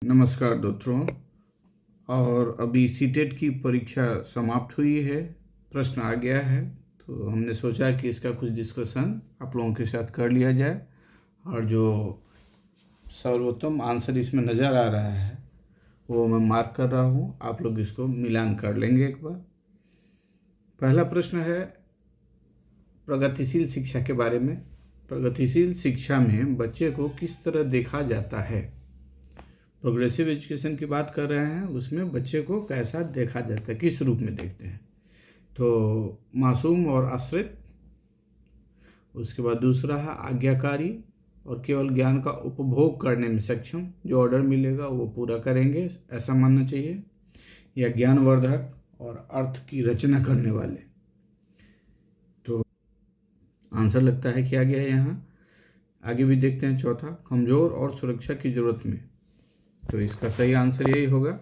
नमस्कार दोस्तों। और अभी सीटेट की परीक्षा समाप्त हुई है, प्रश्न आ गया है, तो हमने सोचा कि इसका कुछ डिस्कशन आप लोगों के साथ कर लिया जाए। और जो सर्वोत्तम आंसर इसमें नज़र आ रहा है वो मैं मार्क कर रहा हूँ, आप लोग इसको मिलान कर लेंगे एक बार। पहला प्रश्न है प्रगतिशील शिक्षा के बारे में। प्रगतिशील शिक्षा में बच्चे को किस तरह देखा जाता है? प्रोग्रेसिव एजुकेशन की बात कर रहे हैं, उसमें बच्चे को कैसा देखा जाता है, किस रूप में देखते हैं? तो मासूम और आश्रित। उसके बाद दूसरा है आज्ञाकारी और केवल ज्ञान का उपभोग करने में सक्षम, जो ऑर्डर मिलेगा वो पूरा करेंगे ऐसा मानना चाहिए। या ज्ञानवर्धक और अर्थ की रचना करने वाले। तो आंसर लगता है कि आ गया है यहाँ। आगे भी देखते हैं। चौथा, कमज़ोर और सुरक्षा की ज़रूरत में। तो इसका सही आंसर यही होगा,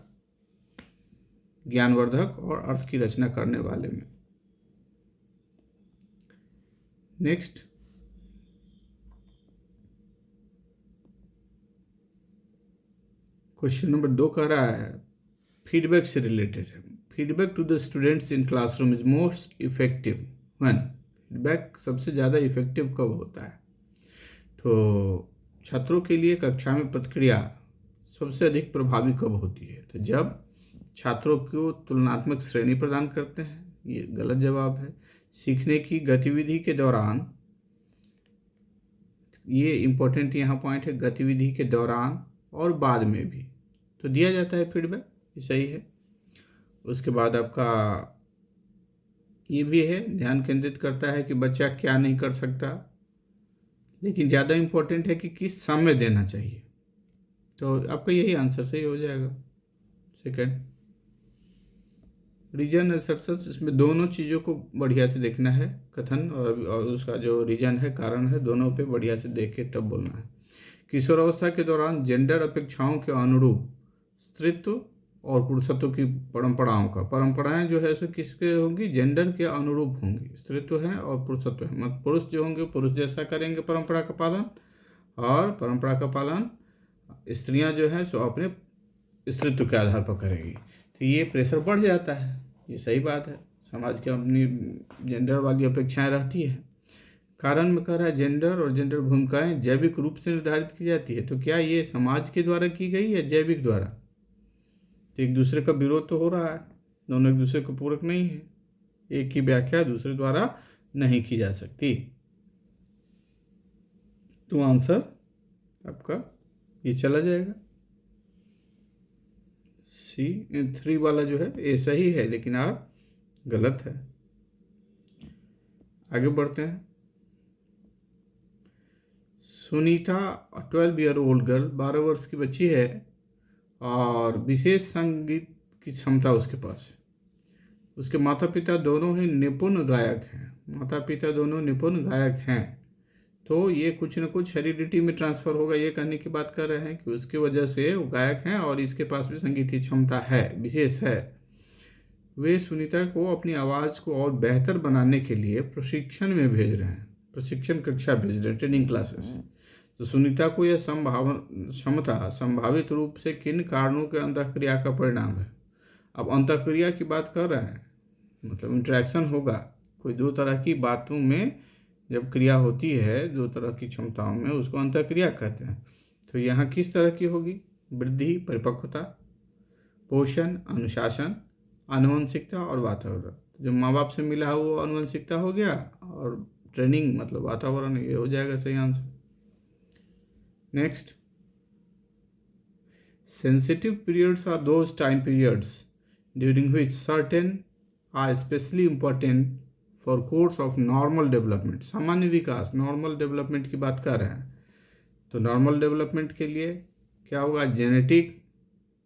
ज्ञानवर्धक और अर्थ की रचना करने वाले में। नेक्स्ट, क्वेश्चन नंबर 2 कह रहा है, फीडबैक से रिलेटेड है। Feedback to the students in classroom is most effective when. Feedback सबसे ज़्यादा इफेक्टिव कब होता है? तो छात्रों के लिए कक्षा में प्रतिक्रिया सबसे अधिक प्रभावी कब होती है? तो जब छात्रों को तुलनात्मक श्रेणी प्रदान करते हैं, ये गलत जवाब है। सीखने की गतिविधि के दौरान, ये इम्पोर्टेंट यहाँ पॉइंट है, गतिविधि के दौरान और बाद में भी तो दिया जाता है फीडबैक, ये सही है। उसके बाद आपका ये भी है, ध्यान केंद्रित करता है कि बच्चा क्या नहीं कर सकता, लेकिन ज़्यादा इम्पोर्टेंट है कि किस समय देना चाहिए। तो आपका यही आंसर सही हो जाएगा, सेकंड। रीजन असर्शंस, इसमें दोनों चीज़ों को बढ़िया से देखना है, कथन और उसका जो रीजन है, कारण है, दोनों पे बढ़िया से देख के तब बोलना है। किशोरावस्था के दौरान जेंडर अपेक्षाओं के अनुरूप स्त्रीत्व और पुरुषत्व की परंपराएं जो है सो किसके होंगी? जेंडर के अनुरूप होंगी। स्त्रीत्व है और पुरुषत्व है, मतलब पुरुष जो होंगे पुरुष जैसा करेंगे परंपरा का पालन, और परंपरा का पालन स्त्रियां जो है सो अपने स्त्रीत्व के आधार पर करेगी। तो ये प्रेशर बढ़ जाता है, ये सही बात है। समाज की अपनी जेंडर वाली अपेक्षाएं रहती है। कारण में कह रहा है जेंडर और जेंडर भूमिकाएं जैविक रूप से निर्धारित की जाती है। तो क्या ये समाज के द्वारा की गई या जैविक द्वारा? तो एक दूसरे का विरोध तो हो रहा है, दोनों एक दूसरे को पूरक नहीं है, एक की व्याख्या दूसरे द्वारा नहीं की जा सकती। तो आंसर आपका ये चला जाएगा, C3 वाला जो है ये सही है, लेकिन आप गलत है। आगे बढ़ते हैं। सुनीता 12 ईयर ओल्ड गर्ल, 12 वर्ष की बच्ची है और विशेष संगीत की क्षमता उसके पास है। उसके माता पिता दोनों ही निपुण गायक हैं। माता पिता दोनों निपुण गायक हैं, तो ये कुछ न कुछ हेरिडिटी में ट्रांसफ़र होगा, ये कहने की बात कर रहे हैं कि उसकी वजह से वो गायक हैं और इसके पास भी संगीत की क्षमता है, विशेष है। वे सुनीता को अपनी आवाज़ को और बेहतर बनाने के लिए प्रशिक्षण में भेज रहे हैं, प्रशिक्षण कक्षा भेज रहे हैं, ट्रेनिंग क्लासेस। तो सुनीता को यह क्षमता संभावित रूप से किन कारणों के अंतःक्रिया का परिणाम है? अब अंतःक्रिया की बात कर रहे हैं, मतलब इंटरेक्शन होगा, कोई दो तरह की बातों में जब क्रिया होती है, दो तरह की क्षमताओं में, उसको अंतःक्रिया कहते हैं। तो यहाँ किस तरह की होगी? वृद्धि, परिपक्वता, पोषण, अनुशासन, आनुवंशिकता और वातावरण। जो माँ बाप से मिला है वो आनुवंशिकता हो गया, और ट्रेनिंग मतलब वातावरण, ये हो जाएगा सही answer. Next, sensitive periods are those time periods during which certain are especially important for course of normal development। सामान्य विकास, नॉर्मल डेवलपमेंट की बात कर रहे हैं। तो नॉर्मल डेवलपमेंट के लिए क्या होगा? Genetic,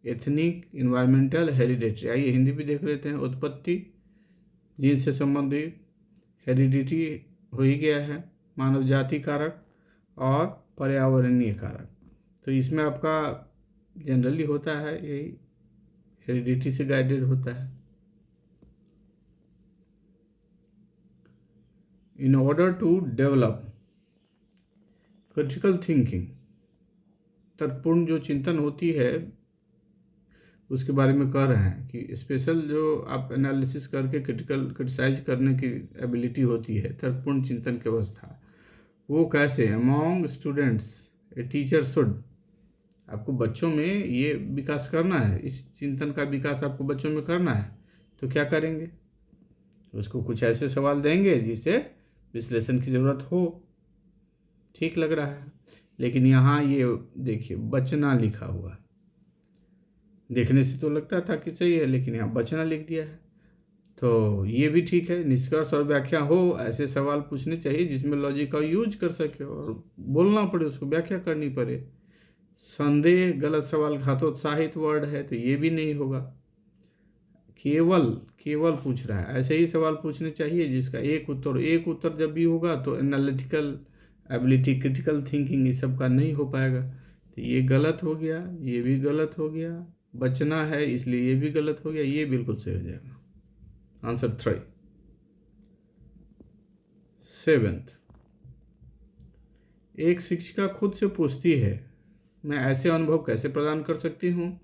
ethnic, environmental, heredity. आइए हिंदी भी देख लेते हैं। उत्पत्ति, जीन से संबंधित, हेरिडिटी हो ही गया है, मानव जाति कारक और पर्यावरणीय कारक। तो इसमें आपका जनरली होता है यही, हेरिडिटी से गाइडेड होता है। In order to develop critical thinking, तर्कपूर्ण जो चिंतन होती है, उसके बारे में कह रहे हैं कि स्पेशल जो आप एनालिसिस करके क्रिटिसाइज करने की एबिलिटी होती है, तर्कपूर्ण चिंतन की अवस्था, वो कैसे among students a teacher should, आपको बच्चों में ये विकास करना है, इस चिंतन का विकास आपको बच्चों में करना है, तो क्या करेंगे? उसको कुछ ऐसे सवाल देंगे जिससे विश्लेषण की ज़रूरत हो। ठीक लग रहा है, लेकिन यहाँ ये देखिए बचना लिखा हुआ, देखने से तो लगता था कि सही है, लेकिन यहाँ बचना लिख दिया है। तो ये भी ठीक है, निष्कर्ष और व्याख्या हो, ऐसे सवाल पूछने चाहिए जिसमें लॉजिक का यूज कर सके और बोलना पड़े, उसको व्याख्या करनी पड़े। संदेह गलत सवाल, घातोत्साहित वर्ड है तो ये भी नहीं होगा। केवल केवल पूछ रहा है, ऐसे ही सवाल पूछने चाहिए जिसका एक उत्तर जब भी होगा तो एनालिटिकल एबिलिटी, क्रिटिकल थिंकिंग, ये सब का नहीं हो पाएगा। तो ये गलत हो गया, ये भी गलत हो गया, बचना है इसलिए ये भी गलत हो गया, ये बिल्कुल सही हो जाएगा। आंसर 3। 7, एक शिक्षिका खुद से पूछती है, मैं ऐसे अनुभव कैसे प्रदान कर सकती हूँ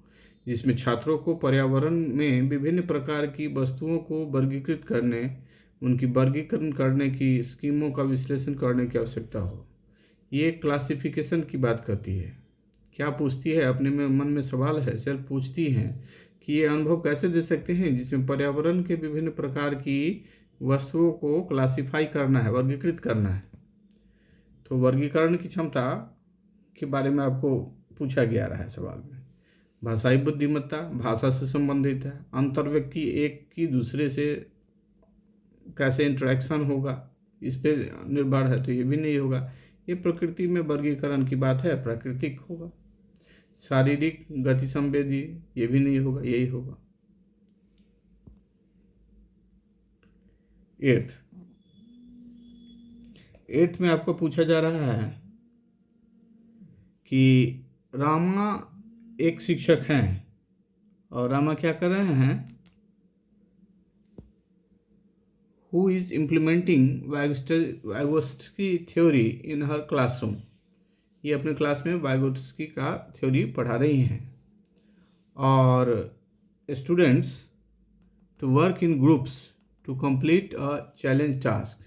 जिसमें छात्रों को पर्यावरण में विभिन्न प्रकार की वस्तुओं को वर्गीकृत करने, उनकी वर्गीकरण करने की स्कीमों का विश्लेषण करने की आवश्यकता हो। ये क्लासिफिकेशन की बात करती है। क्या पूछती है? अपने में मन में सवाल है, सेल्फ पूछती हैं कि ये अनुभव कैसे दे सकते हैं जिसमें पर्यावरण के विभिन्न प्रकार की वस्तुओं को क्लासिफाई करना है, वर्गीकृत करना है। तो वर्गीकरण की क्षमता के बारे में आपको पूछा गया रहा है सवाल में। भाषाई बुद्धिमत्ता भाषा से संबंधित है। अंतर व्यक्ति एक की दूसरे से कैसे इंटरेक्शन होगा इस पे निर्भर है, तो ये भी नहीं होगा। ये प्रकृति में वर्गीकरण की बात है, प्राकृतिक होगा। शारीरिक गति संवेदी, ये भी नहीं होगा, यही होगा। 8th में आपको पूछा जा रहा है कि रामा एक शिक्षक हैं और रामा क्या कर रहे हैं? Who is implementing Vygotsky theory in her classroom. ये अपने क्लास में वाइगोत्स्की का थ्योरी पढ़ा रही हैं। और students to work in groups to complete a challenge task.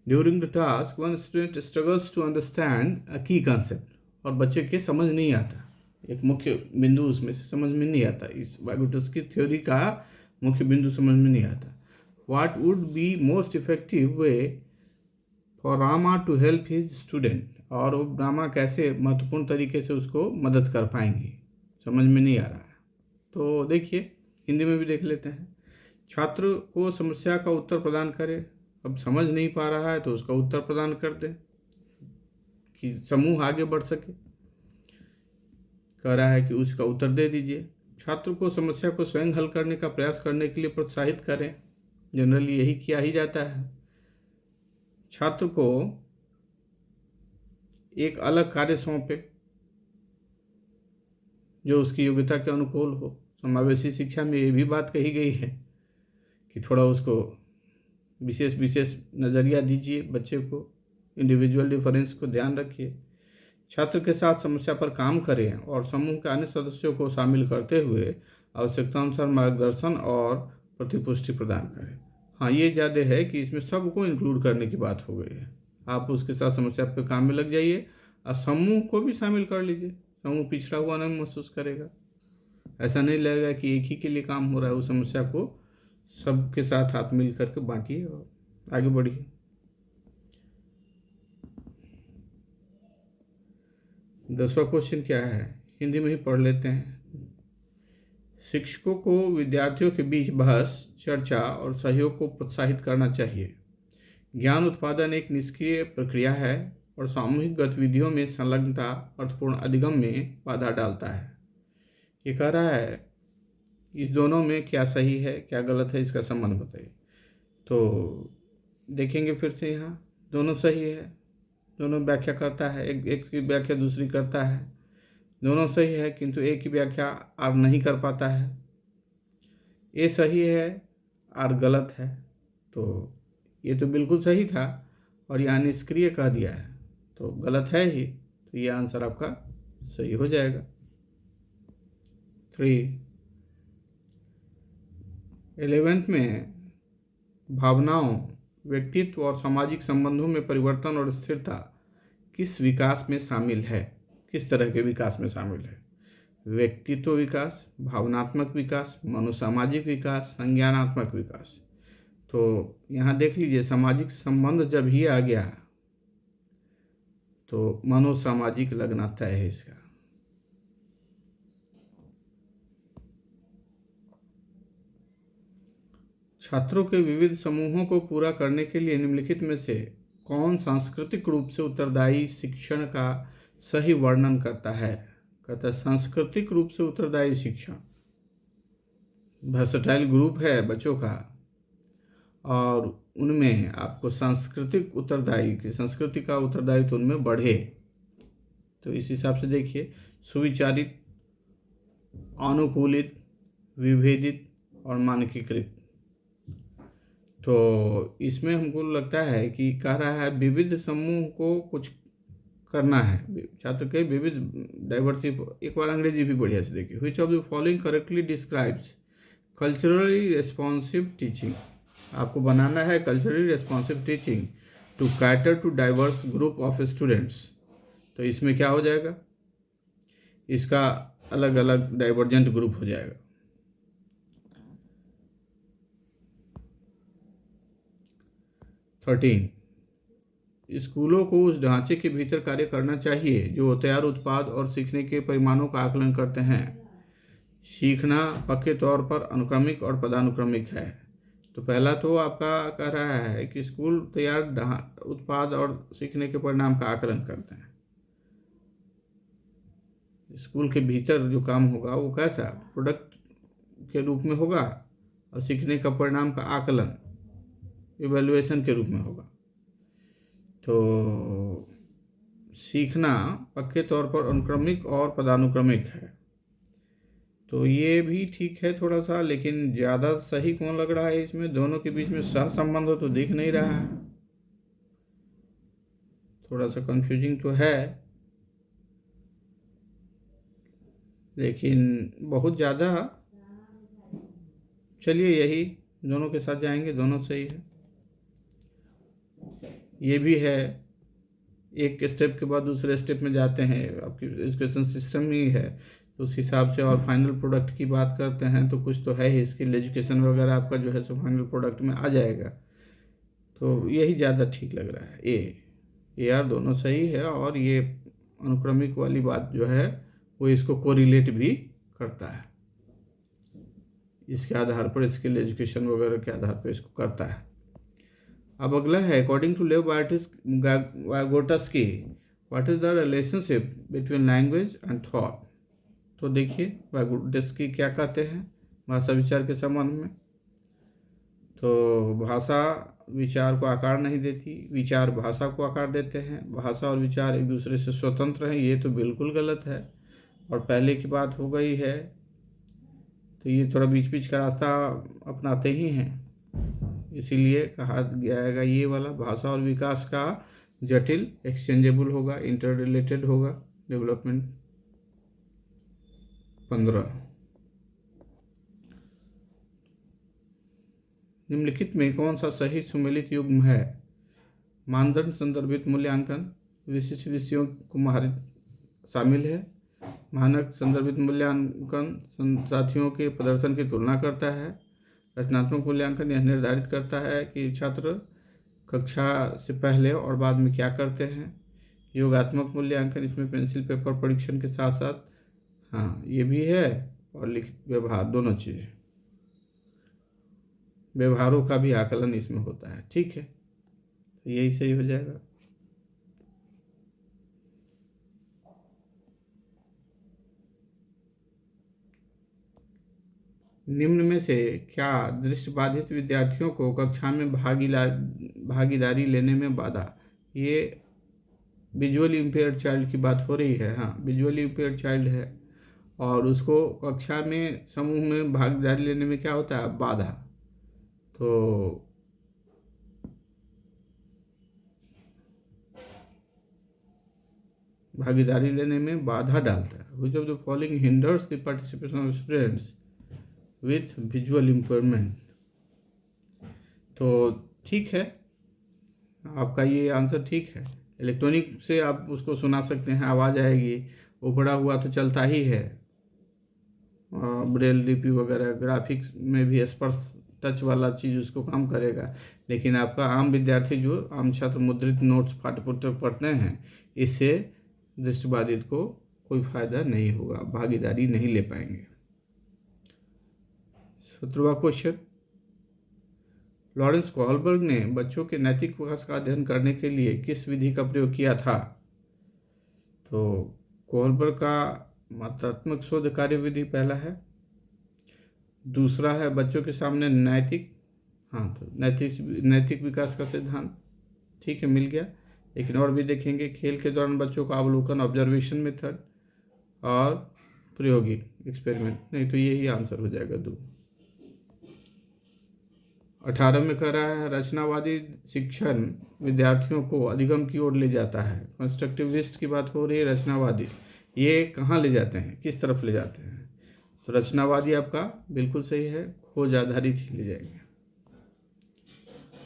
During the task one student struggles to understand a key concept. और बच्चे के समझ नहीं आता, एक मुख्य बिंदु उसमें से समझ में नहीं आता, इस वाइगोत्स्की थ्योरी का मुख्य बिंदु समझ में नहीं आता। What would be most effective way for Rama to help his student. और वो रामा कैसे महत्वपूर्ण तरीके से उसको मदद कर पाएंगे, समझ में नहीं आ रहा है। तो देखिए हिंदी में भी देख लेते हैं। छात्र को समस्या का उत्तर प्रदान करें। अब समझ नहीं पा रहा है तो उसका उत्तर प्रदान कर दें कि समूह आगे बढ़ सके। कह रहा है कि उसका उत्तर दे दीजिए। छात्र को समस्या को स्वयं हल करने का प्रयास करने के लिए प्रोत्साहित करें। जनरली यही किया ही जाता है। छात्र को एक अलग कार्य सौंपे जो उसकी योग्यता के अनुकूल हो। समावेशी शिक्षा में ये भी बात कही गई है कि थोड़ा उसको विशेष नज़रिया दीजिए, बच्चे को इंडिविजुअल डिफरेंस को ध्यान रखिए। छात्र के साथ समस्या पर काम करें और समूह के अन्य सदस्यों को शामिल करते हुए आवश्यकतानुसार मार्गदर्शन और प्रतिपुष्टि प्रदान करें। हाँ, ये ज़्यादा है कि इसमें सबको इंक्लूड करने की बात हो गई है। आप उसके साथ समस्या पर काम में लग जाइए और समूह को भी शामिल कर लीजिए। समूह पिछड़ा हुआ नहीं महसूस करेगा। ऐसा नहीं लगेगा कि एक ही के लिए काम हो रहा है। उस समस्या को सबके साथ हाथ मिल करके बांटिए और आगे बढ़िए। 10वां क्वेश्चन क्या है, हिंदी में ही पढ़ लेते हैं। शिक्षकों को विद्यार्थियों के बीच बहस, चर्चा और सहयोग को प्रोत्साहित करना चाहिए। ज्ञान उत्पादन एक निष्क्रिय प्रक्रिया है और सामूहिक गतिविधियों में संलग्नता अर्थपूर्ण अधिगम में बाधा डालता है। ये कह रहा है इस दोनों में क्या सही है क्या गलत है, इसका संबंध बताइए। तो देखेंगे फिर से, यहाँ दोनों सही है, दोनों व्याख्या करता है, एक की व्याख्या दूसरी करता है। दोनों सही है किंतु एक की व्याख्या आर नहीं कर पाता है। ये सही है आर गलत है। तो ये तो बिल्कुल सही था और यहाँ निष्क्रिय कह दिया है तो गलत है ही। तो ये आंसर आपका सही हो जाएगा। 3 11th में भावनाओं, व्यक्तित्व और सामाजिक संबंधों में परिवर्तन और स्थिरता किस विकास में शामिल है? किस तरह के विकास में शामिल है? व्यक्तित्व विकास, भावनात्मक विकास, मनोसामाजिक विकास, संज्ञानात्मक विकास। तो यहाँ देख लीजिए, सामाजिक संबंध जब ही आ गया तो मनोसामाजिक लगना तय है इसका। छात्रों के विविध समूहों को पूरा करने के लिए निम्नलिखित में से कौन सांस्कृतिक रूप से उत्तरदायी शिक्षण का सही वर्णन करता है? कहता है सांस्कृतिक रूप से उत्तरदायी शिक्षण। वर्सटाइल ग्रुप है बच्चों का, और उनमें आपको सांस्कृतिक उत्तरदायी की संस्कृति का उत्तरदायित्व उनमें बढ़े। तो इस हिसाब से देखिए, सुविचारित, अनुकूलित, विभेदित और मानकीकृत। तो इसमें हमको लगता है कि कह रहा है विविध समूह को कुछ करना है छात्र के, विविध डाइवर्सिटी। एक बार अंग्रेजी भी बढ़िया से देखिए। Which of the following correctly describes culturally responsive teaching? आपको बनाना है culturally responsive teaching to cater to diverse group of students. तो इसमें क्या हो जाएगा? इसका अलग अलग डाइवर्जेंट ग्रुप हो जाएगा। 13, स्कूलों को उस ढांचे के भीतर कार्य करना चाहिए जो तैयार उत्पाद और सीखने के परिमाणों का आकलन करते हैं। सीखना पक्के तौर पर अनुक्रमिक और पदानुक्रमिक है। तो पहला तो आपका कह रहा है कि स्कूल तैयार उत्पाद और सीखने के परिणाम का आकलन करते हैं। स्कूल के भीतर जो काम होगा वो कैसा प्रोडक्ट के रूप में होगा, और सीखने का परिणाम का आकलन इवैल्यूएशन के रूप में होगा। तो सीखना पक्के तौर पर अनुक्रमिक और पदानुक्रमिक है। तो ये भी ठीक है थोड़ा सा, लेकिन ज़्यादा सही कौन लग रहा है इसमें? दोनों के बीच में सह संबंध हो तो दिख नहीं रहा है, थोड़ा सा कंफ्यूजिंग तो है, लेकिन बहुत ज़्यादा। चलिए यही दोनों के साथ जाएंगे, दोनों सही है। ये भी है, एक स्टेप के बाद दूसरे स्टेप में जाते हैं, आपकी एजुकेशन सिस्टम ही है तो उस हिसाब से। और फाइनल प्रोडक्ट की बात करते हैं तो कुछ तो है ही, स्किल एजुकेशन वगैरह आपका जो है सो फाइनल प्रोडक्ट में आ जाएगा। तो यही ज़्यादा ठीक लग रहा है। ए आर दोनों सही है, और ये अनुक्रमिक वाली बात जो है वो इसको कोरिलेट भी करता है, इसके आधार पर, स्किल एजुकेशन वगैरह के आधार पर इसको करता है। अब अगला है, according to Lev Vygotsky, what is the relationship between language and thought? तो देखिए वाइगोटस्की क्या कहते हैं भाषा विचार के संबंध में। तो भाषा विचार को आकार नहीं देती, विचार भाषा को आकार देते हैं। भाषा और विचार एक दूसरे से स्वतंत्र हैं, ये तो बिल्कुल गलत है, और पहले की बात हो गई है। तो ये थोड़ा बीच बीच का रास्ता अपनाते ही हैं, इसीलिए कहा जाएगा ये वाला भाषा और विकास का जटिल, एक्सचेंजेबल होगा, इंटर रिलेटेड होगा डेवलपमेंट। 15, निम्नलिखित में कौन सा सही सुमेलित युग्म है? मानदंड संदर्भित मूल्यांकन, विशिष्ट विषयों को शामिल है। मानक संदर्भित मूल्यांकन साथियों के प्रदर्शन की तुलना करता है। रचनात्मक मूल्यांकन यह निर्धारित करता है कि छात्र कक्षा से पहले और बाद में क्या करते हैं। योगात्मक मूल्यांकन, इसमें पेंसिल पेपर परीक्षण के साथ साथ, हाँ ये भी है, और लिखित व्यवहार, दोनों चीज़ें, व्यवहारों का भी आकलन इसमें होता है। ठीक है, तो यही सही हो जाएगा। निम्न में से क्या दृष्टिबाधित विद्यार्थियों को कक्षा में भागीदारी लेने में बाधा? ये विजुअली इम्पेयर्ड चाइल्ड की बात हो रही है। हाँ, विजुअली इम्पेयर्ड चाइल्ड है, और उसको कक्षा में समूह में भागीदारी लेने में क्या होता है? बाधा। तो भागीदारी लेने में बाधा डालता है। Which of the following hinders the participation of students with visual impairment? तो ठीक है, आपका ये आंसर ठीक है। इलेक्ट्रॉनिक से आप उसको सुना सकते हैं, आवाज़ आएगी, उबड़ा हुआ तो चलता ही है। ब्रेल लिपि वगैरह ग्राफिक्स में भी स्पर्श टच वाला चीज़ उसको काम करेगा। लेकिन आपका आम विद्यार्थी जो आम छात्र मुद्रित नोट्स पाठ्यपुस्तक पढ़ते हैं, इससे दृष्टिबाधित को कोई फायदा नहीं होगा, भागीदारी नहीं ले पाएंगे। 17वां क्वेश्चन, लॉरेंस कोहलबर्ग ने बच्चों के नैतिक विकास का अध्ययन करने के लिए किस विधि का प्रयोग किया था? तो कोहलबर्ग का मात्रात्मक शोध कार्य विधि पहला है। दूसरा है बच्चों के सामने तो नैतिक विकास का सिद्धांत। ठीक है, मिल गया। लेकिन और भी देखेंगे, खेल के दौरान बच्चों का अवलोकन, ऑब्जर्वेशन मेथड, और प्रायोगिक एक्सपेरिमेंट। नहीं तो यही आंसर हो जाएगा 2। 18 में कह रहा है, रचनावादी शिक्षण विद्यार्थियों को अधिगम की ओर ले जाता है। कंस्ट्रक्टिविस्ट की बात हो रही है, रचनावादी ये कहाँ ले जाते हैं, किस तरफ ले जाते हैं? तो रचनावादी आपका बिल्कुल सही है, खोज आधारित ही ले जाएंगे।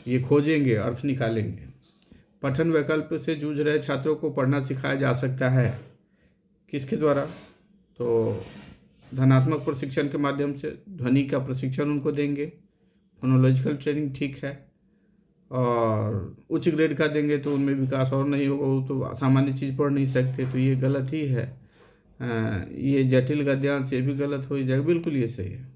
ये खोजेंगे, अर्थ निकालेंगे। पठन वैकल्प से जूझ रहे छात्रों को पढ़ना सिखाया जा सकता है, किसके द्वारा? तो धनात्मक प्रशिक्षण के माध्यम से ध्वनि का प्रशिक्षण उनको देंगे, फोनोलॉजिकल ट्रेनिंग, ठीक है। और उच्च ग्रेड का देंगे तो उनमें विकास और नहीं होगा, वो तो सामान्य चीज़ पढ़ नहीं सकते, तो ये गलत ही है। ये जटिल गद्यांश ये भी गलत हो जाएगा, बिल्कुल ये सही है।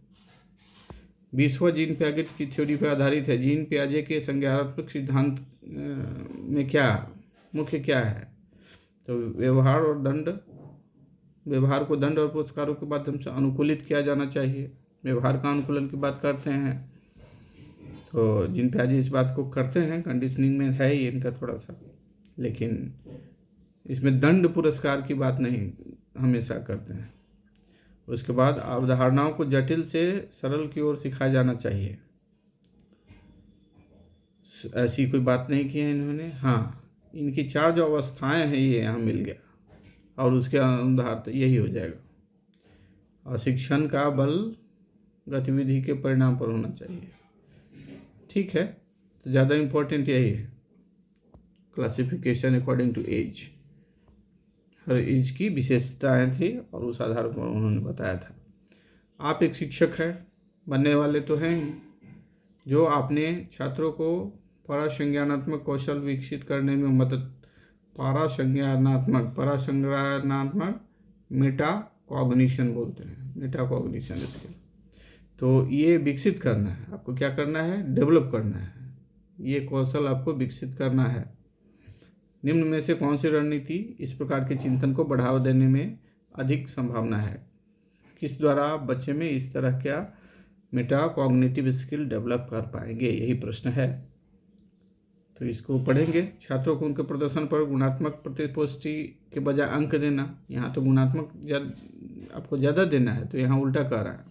20वां जीन पियाजे की थ्योरी पर आधारित है। जीन पियाजे के संज्ञानात्मक सिद्धांत में मुख्य क्या है? तो व्यवहार को दंड और पुरस्कारों के माध्यम से अनुकूलित किया जाना चाहिए। व्यवहार का अनुकूलन की बात करते हैं, तो जीन पियाजे इस बात को करते हैं, कंडीशनिंग में है ही इनका थोड़ा सा, लेकिन इसमें दंड पुरस्कार की बात नहीं हमेशा करते हैं। उसके बाद अवधारणाओं को जटिल से सरल की ओर सिखाया जाना चाहिए, ऐसी कोई बात नहीं की है इन्होंने। हाँ, इनकी 4 जो अवस्थाएं हैं ये यहाँ मिल गया, और उसके आधार तो यही हो जाएगा। और शिक्षण का बल गतिविधि के परिणाम पर होना चाहिए, ठीक है। तो ज़्यादा इम्पोर्टेंट यही है, क्लासिफिकेशन अकॉर्डिंग टू एज। हर एज की विशेषताएं थी और उस आधार पर उन्होंने बताया था। आप एक शिक्षक हैं, बनने वाले तो हैं, जो आपने छात्रों को परासंज्ञानात्मक कौशल विकसित करने में मदद, परासंज्ञानात्मक मेटा कॉग्निशन बोलते हैं, मेटा कॉग्निशन स्किल। तो ये विकसित करना है आपको, क्या करना है? डेवलप करना है, ये कौशल आपको विकसित करना है। निम्न में से कौन सी रणनीति इस प्रकार के चिंतन को बढ़ावा देने में अधिक संभावना है? किस द्वारा आप बच्चे में इस तरह का मेटा कॉग्निटिव स्किल डेवलप कर पाएंगे, यही प्रश्न है। तो इसको पढ़ेंगे। छात्रों को उनके प्रदर्शन पर गुणात्मक प्रतिपुष्टि के बजाय अंक देना। यहाँ तो गुणात्मक आपको ज़्यादा देना है, तो यहाँ उल्टा कह रहा है।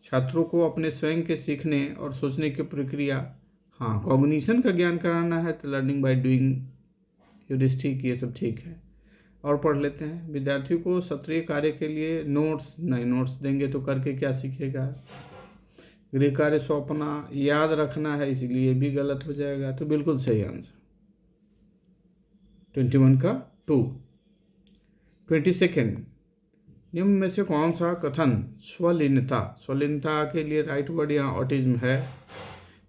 छात्रों को अपने स्वयं के सीखने और सोचने की प्रक्रिया, हाँ, कॉग्निशन का ज्ञान कराना है, तो लर्निंग बाय डूइंग, ह्यूरिस्टिक, ये सब ठीक है। और पढ़ लेते हैं। विद्यार्थियों को सत्रीय कार्य के लिए नोट्स देंगे तो करके क्या सीखेगा? गृह कार्य सौंपना, याद रखना है, इसलिए भी गलत हो जाएगा, तो बिल्कुल सही आंसर 21 का 2। 22 निम्न में से कौन सा कथन स्वलीनता के लिए राइट वर्ड यहाँ ऑटिज्म है?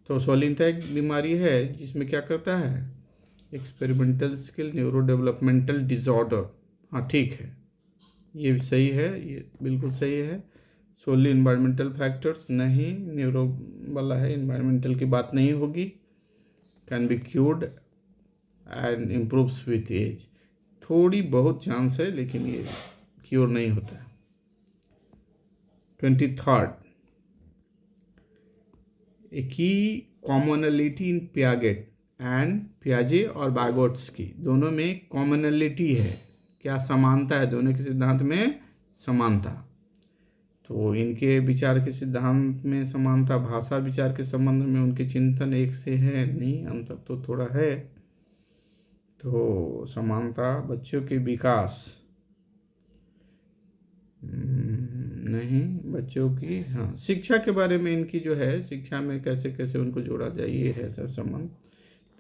तो स्वलीनता एक बीमारी है जिसमें क्या करता है? Experimental skill neuro developmental disorder. हाँ, ठीक है, ये भी सही है, ये बिल्कुल सही है। सोली इन्वायरमेंटल फैक्टर्स नहीं, न्यूरो वाला है, इन्वायरमेंटल की बात नहीं होगी। Can be cured and improves with age, थोड़ी बहुत चांस है, लेकिन ये क्योर नहीं होता है। 23 ए की कॉमनलिटी इन पियागेट एंड पियाजे और बागोट्स्की, दोनों में कॉमनलिटी है, क्या समानता है? दोनों के सिद्धांत में समानता। तो इनके विचार के सिद्धांत में समानता, भाषा विचार के संबंध में उनके चिंतन एक से है नहीं, अंतर तो थोड़ा है। तो समानता बच्चों के विकास, नहीं, बच्चों की, हाँ, शिक्षा के बारे में इनकी जो है, शिक्षा में कैसे कैसे उनको जोड़ा जाए, ये है सर संबंध।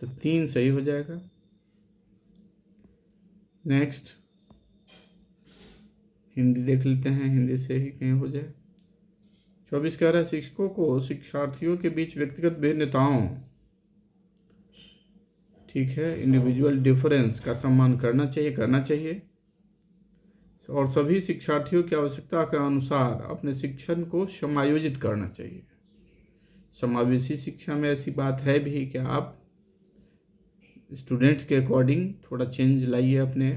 तो 3 सही हो जाएगा। नेक्स्ट हिंदी देख लेते हैं, हिंदी से ही कहीं हो जाए। 24 कह रहा है शिक्षकों को शिक्षार्थियों के बीच व्यक्तिगत भिन्नताओं, ठीक है, इंडिविजुअल डिफरेंस का सम्मान करना चाहिए और सभी शिक्षार्थियों की आवश्यकता के अनुसार अपने शिक्षण को समायोजित करना चाहिए। समावेशी शिक्षा में ऐसी बात है भी कि आप स्टूडेंट्स के अकॉर्डिंग थोड़ा चेंज लाइए अपने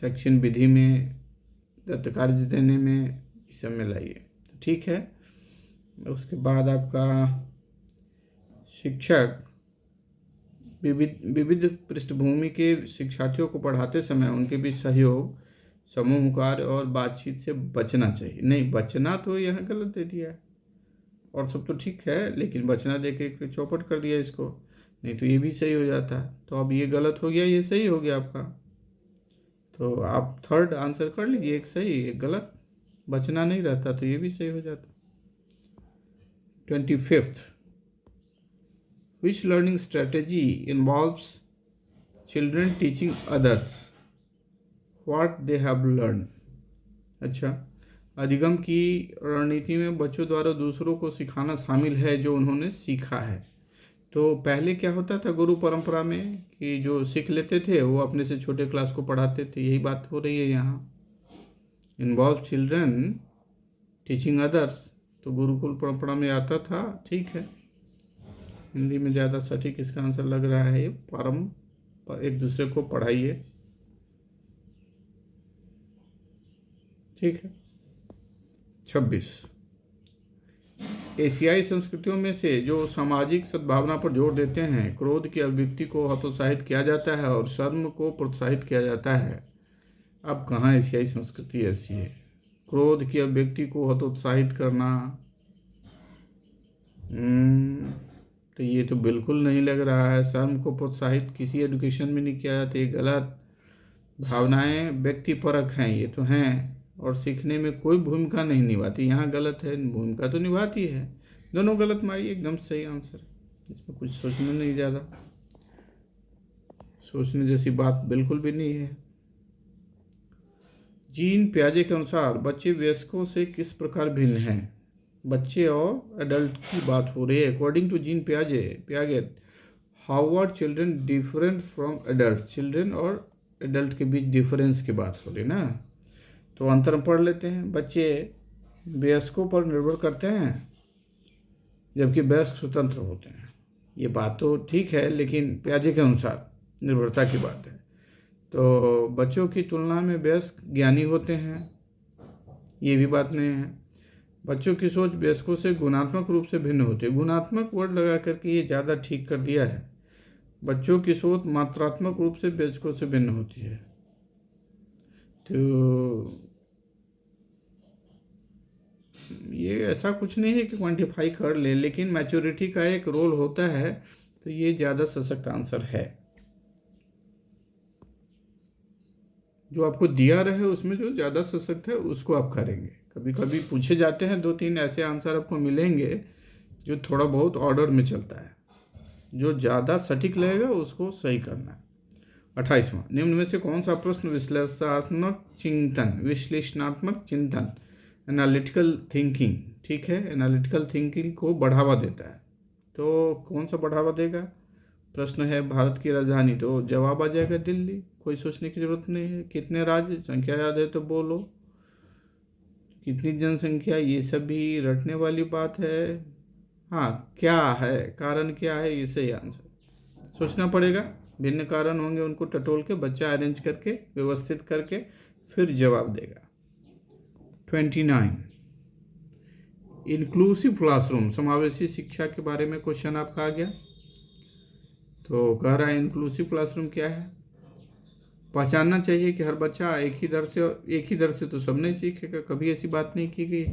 सेक्शन विधि में, दत्त कार्य देने में, इस सब में लाइए, तो ठीक है। उसके बाद आपका शिक्षक विविध पृष्ठभूमि के शिक्षार्थियों को पढ़ाते समय उनके बीच सहयोग, समूह कार्य और बातचीत से बचना चाहिए। नहीं, बचना तो यहाँ गलत दे दिया है, और सब तो ठीक है, लेकिन बचना दे के चौपट कर दिया इसको, नहीं तो ये भी सही हो जाता। तो अब ये गलत हो गया, ये सही हो गया आपका। तो आप थर्ड आंसर कर लीजिए, एक सही एक गलत, बचना नहीं रहता तो ये भी सही हो जाता। 25th, which learning strategy involves children teaching others what they have learned? अच्छा, अधिगम की रणनीति में बच्चों द्वारा दूसरों को सिखाना शामिल है जो उन्होंने सीखा है। तो पहले क्या होता था गुरु परंपरा में कि जो सीख लेते थे वो अपने से छोटे क्लास को पढ़ाते थे, यही बात हो रही है यहाँ। इन्वॉल्व चिल्ड्रन टीचिंग अदर्स, तो गुरुकुल परंपरा में आता था, ठीक है। हिंदी में ज़्यादा सटीक इसका आंसर लग रहा है, एक दूसरे को पढ़ाइए, ठीक है। 26, एशियाई संस्कृतियों में से जो सामाजिक सद्भावना पर जोर देते हैं, क्रोध की अभिव्यक्ति को हतोत्साहित किया जाता है और शर्म को प्रोत्साहित किया जाता है। अब कहाँ एशियाई संस्कृति ऐसी है? क्रोध की अभिव्यक्ति को हतोत्साहित करना, तो ये तो बिल्कुल नहीं लग रहा है। शर्म को प्रोत्साहित किसी एजुकेशन में नहीं किया जाता, ये गलत। भावनाएं व्यक्तिपरक हैं, ये तो हैं, और सीखने में कोई भूमिका नहीं निभाती, यहाँ गलत है। भूमिका तो निभाती है, दोनों गलत मारिए, एकदम सही आंसर। इसमें कुछ सोचना नहीं, ज़्यादा सोचने जैसी बात बिल्कुल भी नहीं है। जीन पियाजे के अनुसार बच्चे वयस्कों से किस प्रकार भिन्न हैं? बच्चे और एडल्ट की बात हो रही है। According to Jean Piaget, how are children different from adult? Children और एडल्ट के बीच डिफरेंस की बात हो रही ना, तो अंतर पढ़ लेते हैं। बच्चे वयस्कों पर निर्भर करते हैं जबकि वयस्क स्वतंत्र होते हैं, ये बात तो ठीक है, लेकिन पियाजे के अनुसार निर्भरता की बात है। तो बच्चों की तुलना में वयस्क ज्ञानी होते हैं, ये भी बात नहीं है। बच्चों की सोच वयस्कों से गुणात्मक रूप से भिन्न होती है। गुणात्मक वर्ड लगा करके ये ज़्यादा ठीक कर दिया है। बच्चों की सोच मात्रात्मक रूप से वयस्कों से भिन्न होती है। तो ये ऐसा कुछ नहीं है कि क्वांटिफाई कर ले, लेकिन मैच्योरिटी का एक रोल होता है, तो ये ज़्यादा सशक्त आंसर है। जो आपको दिया रहे उसमें जो ज़्यादा सशक्त है उसको आप करेंगे। कभी कभी पूछे जाते हैं 2-3 ऐसे आंसर आपको मिलेंगे जो थोड़ा बहुत ऑर्डर में चलता है, जो ज़्यादा सटीक लगेगा उसको सही करना है। 28वां, निम्न में से कौन सा प्रश्न विश्लेषणात्मक चिंतन एनालिटिकल थिंकिंग, ठीक है, एनालिटिकल थिंकिंग को बढ़ावा देता है? तो कौन सा बढ़ावा देगा? प्रश्न है भारत की राजधानी, तो जवाब आ जाएगा दिल्ली, कोई सोचने की जरूरत नहीं है। कितने राज्य, संख्या याद है तो बोलो। कितनी जनसंख्या, ये सब भी रटने वाली बात है। हाँ, क्या है, कारण क्या है, ये सही आंसर। सोचना पड़ेगा, भिन्न कारण होंगे, उनको टटोल के बच्चा अरेंज करके व्यवस्थित करके फिर जवाब देगा। 29, इंक्लूसिव क्लासरूम, समावेशी शिक्षा के बारे में क्वेश्चन आपका आ गया। तो कह रहा है इंक्लूसिव क्लासरूम क्या है? पहचानना चाहिए कि हर बच्चा एक ही दर से तो सब नहीं सीखेगा, कभी ऐसी बात नहीं की गई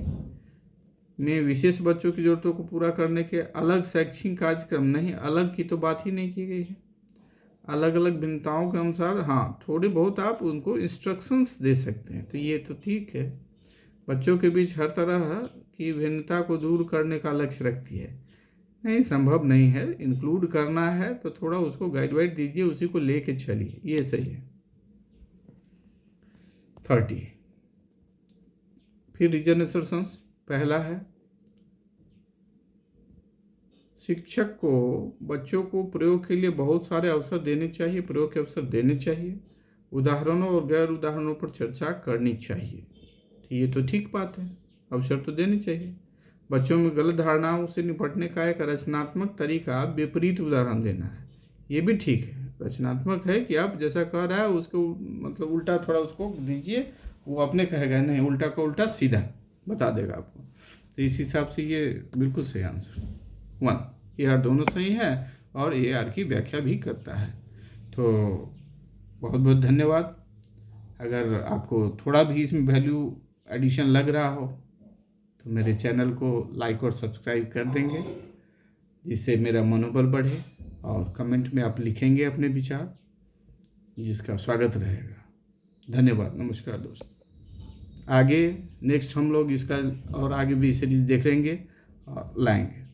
में विशेष बच्चों की जरूरतों को पूरा करने के अलग शैक्षिक कार्यक्रम नहीं, अलग की तो बात ही नहीं की गई है। अलग अलग भिन्नताओं के अनुसार हाँ थोड़ी बहुत आप उनको इंस्ट्रक्शंस दे सकते हैं, तो ये तो ठीक है। बच्चों के बीच हर तरह की भिन्नता को दूर करने का लक्ष्य रखती है। नहीं, संभव नहीं है, इंक्लूड करना है तो थोड़ा उसको गाइड वाइड दीजिए, उसी को लेके चलिए, ये सही है। 30 फिर रीजन असर्शंस। पहला है शिक्षक को बच्चों को प्रयोग के लिए बहुत सारे अवसर देने चाहिए, प्रयोग के अवसर देने चाहिए, उदाहरणों और गैर उदाहरणों पर चर्चा करनी चाहिए। ये तो ठीक बात है, अवसर तो देने चाहिए। बच्चों में गलत धारणाओं से निपटने का एक रचनात्मक तरीका विपरीत उदाहरण देना है, ये भी ठीक है। रचनात्मक है कि आप जैसा कह रहा है उसको मतलब उल्टा थोड़ा उसको दीजिए, वो अपने कहेगा नहीं, उल्टा का उल्टा सीधा बता देगा आपको। तो इस हिसाब से ये बिल्कुल सही आंसर 1। ए आर दोनों सही है और ए आर की व्याख्या भी करता है। तो बहुत बहुत धन्यवाद। अगर आपको थोड़ा भी इसमें वैल्यू एडिशन लग रहा हो तो मेरे चैनल को लाइक और सब्सक्राइब कर देंगे, जिससे मेरा मनोबल बढ़े, और कमेंट में आप लिखेंगे अपने विचार, जिसका स्वागत रहेगा। धन्यवाद, नमस्कार दोस्त। आगे नेक्स्ट हम लोग इसका और आगे भी सीरीज देखेंगे और लाएंगे।